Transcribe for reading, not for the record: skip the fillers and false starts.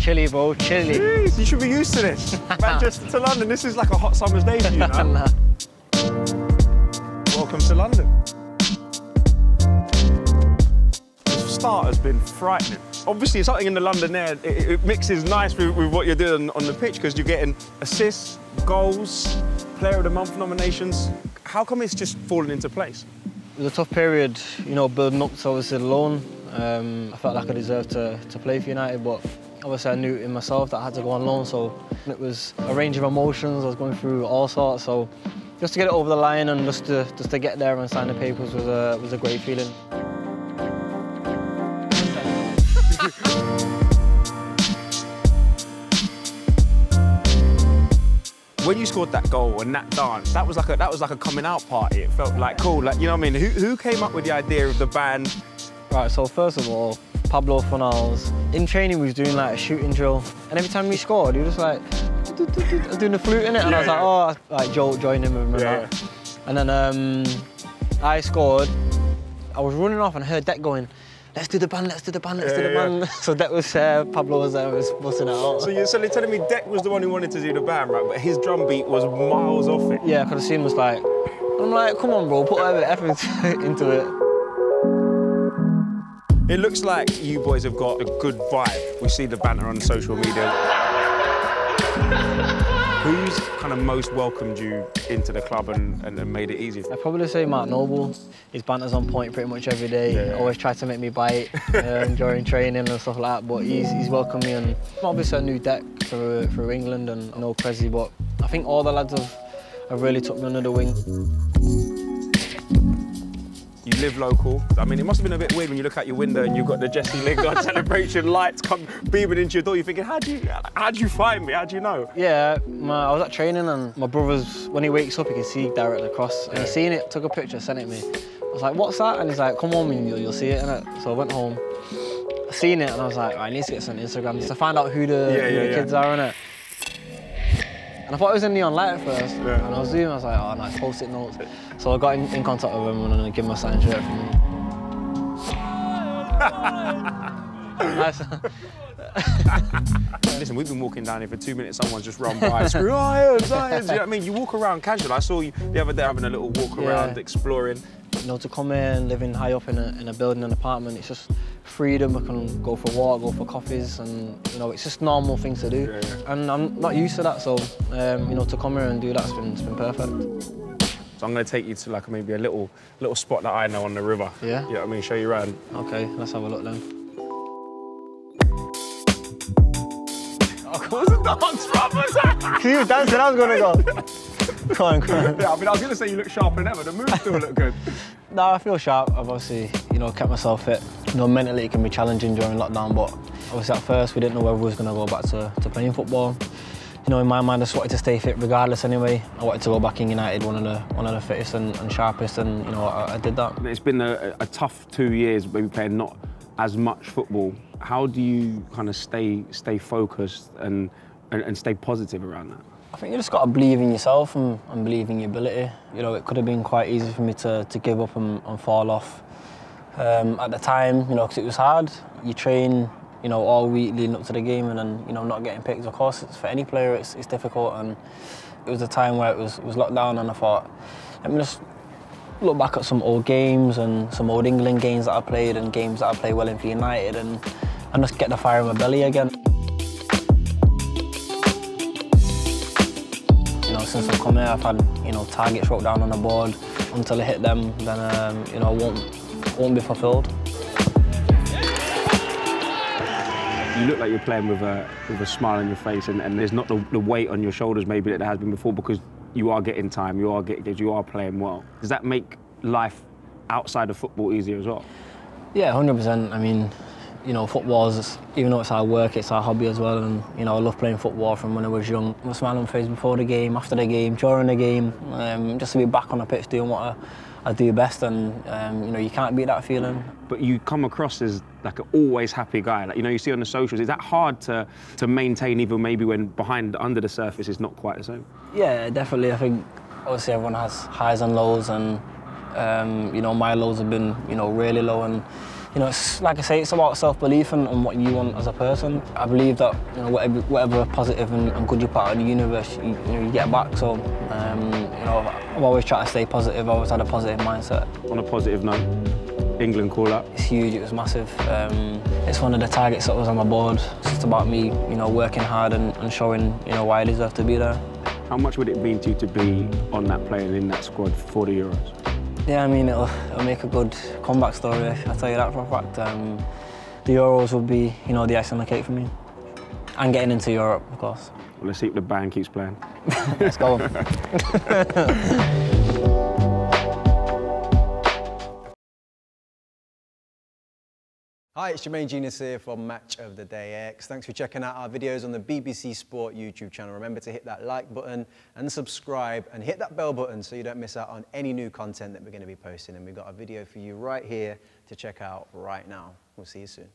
Chilly, bro, chilly. Jeez, you should be used to this. Manchester to London, this is like a hot summer's day for you now. Nah. Welcome to London. The start has been frightening. Obviously, something in the London air, it mixes nice with what you're doing on the pitch because you're getting assists, goals, Player of the Month nominations. How come it's just fallen into place? It was a tough period, you know, building up to obviously the loan. I felt like I deserved to play for United, but obviously I knew in myself that I had to go on loan, so it was a range of emotions. I was going through all sorts, so just to get it over the line and just to get there and sign the papers was a great feeling. When you scored that goal and that dance, that was like a coming out party. It felt like cool, like, you know what I mean? Who came up with the idea of the band? Right, so first of all, Pablo Fornals, in training we was doing like a shooting drill, and every time we scored, he was just like doing the flute in it, and I was like, oh, like joined him with that. And then I scored. I was running off and I heard Deck going, let's do the band, let's do the band, let's do the band. So Deck was Pablo was there, was busting it out. So you're telling me Deck was the one who wanted to do the band, right? But his drum beat was miles off it. Yeah, I could have seen him was like, I'm like, come on, bro, put whatever effort into it. It looks like you boys have got a good vibe. We see the banter on social media. Who's kind of most welcomed you into the club and made it easy? I'd probably say Mark Noble. His banter's on point pretty much every day. Always tried to make me bite during training and stuff like that, but he's welcomed me. And obviously I knew Deck through England and I know Prezi, but I think all the lads have really took me under the wing. You live local. I mean, it must have been a bit weird when you look out your window and you've got the Jesse Lingard celebration lights come beaming into your door. You're thinking, how'd you find me? How'd you know? Yeah, I was at training and my brother's, when he wakes up, he can see directly across. And he seen it, took a picture, sent it me. I was like, what's that? And he's like, come home and you'll see it, innit? So I went home, I seen it, and I was like, I need to get some Instagram just to find out who the kids are, innit? And I thought it was in neon light at first, and I was doing, I was like, oh, nice, post-it notes. So I got in contact with him and I gave him a signed shirt from him. Nice. Listen, we've been walking down here for 2 minutes, someone's just run by, screw irons, irons. You know what I mean? You walk around casual. I saw you the other day having a little walk around, exploring. You know, to come here and living high up in a building, an apartment, it's just freedom. I can go for a walk, go for coffees, and you know, it's just normal things to do. And I'm not used to that, so you know, to come here and do that's been perfect. So I'm going to take you to like maybe a little spot that I know on the river. Yeah? You know what I mean? Show you around. Okay, let's have a look then. Oh, of course the dance, brother! You were dancing, I was going to go. Come on, come on. Yeah, I mean, I was going to say you look sharper than ever. The moves still look good. No, I feel sharp. I've obviously, you know, kept myself fit. You know, mentally it can be challenging during lockdown, but obviously at first we didn't know whether we was going to go back to playing football. You know, in my mind, I just wanted to stay fit regardless anyway. I wanted to go back in United, one of the fittest and sharpest, and you know, I did that. It's been a tough 2 years, maybe playing not as much football. How do you kind of stay focused and stay positive around that? I think you just got to believe in yourself and believe in your ability. You know, it could have been quite easy for me to give up and fall off at the time, you know, because it was hard. You train, you know, all week leading up to the game, and then, you know, not getting picked. Of course, for any player, it's difficult, and it was a time where it was locked down, and I thought, let me just look back at some old games and some old England games that I played and games that I played well in for United, and just get the fire in my belly again. You know, since I've come here, I've had, you know, targets wrote down on the board. Until I hit them, then you know, won't be fulfilled. You look like you're playing with a smile on your face, and there's not the weight on your shoulders maybe that there has been before, because you are getting time, you are playing well. Does that make life outside of football easier as well? Yeah, 100%. I mean, you know, football is, even though it's our work, it's our hobby as well, and you know, I love playing football from when I was young. My smile on my face before the game, after the game, during the game, just to be back on the pitch doing what I do best, and you know, you can't beat that feeling. But you come across as like an always happy guy. Like, you know, you see on the socials. Is that hard to maintain, even maybe when under the surface it's not quite the same? Yeah, definitely. I think obviously everyone has highs and lows, and you know, my lows have been, you know, really low, and You know, it's, like I say, it's about self-belief and what you want as a person. I believe that, you know, whatever positive and good you put out in the universe, you get back. So, you know, I've always tried to stay positive. I've always had a positive mindset. On a positive note, England call-up. It's huge. It was massive. It's one of the targets that was on my board. It's just about me, you know, working hard and showing, you know, why I deserve to be there. How much would it mean to you to be on that plane and in that squad for the Euros? Yeah, I mean, it'll make a good comeback story, I'll tell you that for a fact. The Euros will be, you know, the icing on the cake for me. And getting into Europe, of course. Well, let's see if the band keeps playing. Let's go. Hi, it's Jermaine Genius here from Match of the Day X. Thanks for checking out our videos on the BBC Sport YouTube channel. Remember to hit that like button and subscribe and hit that bell button so you don't miss out on any new content that we're going to be posting. And we've got a video for you right here to check out right now. We'll see you soon.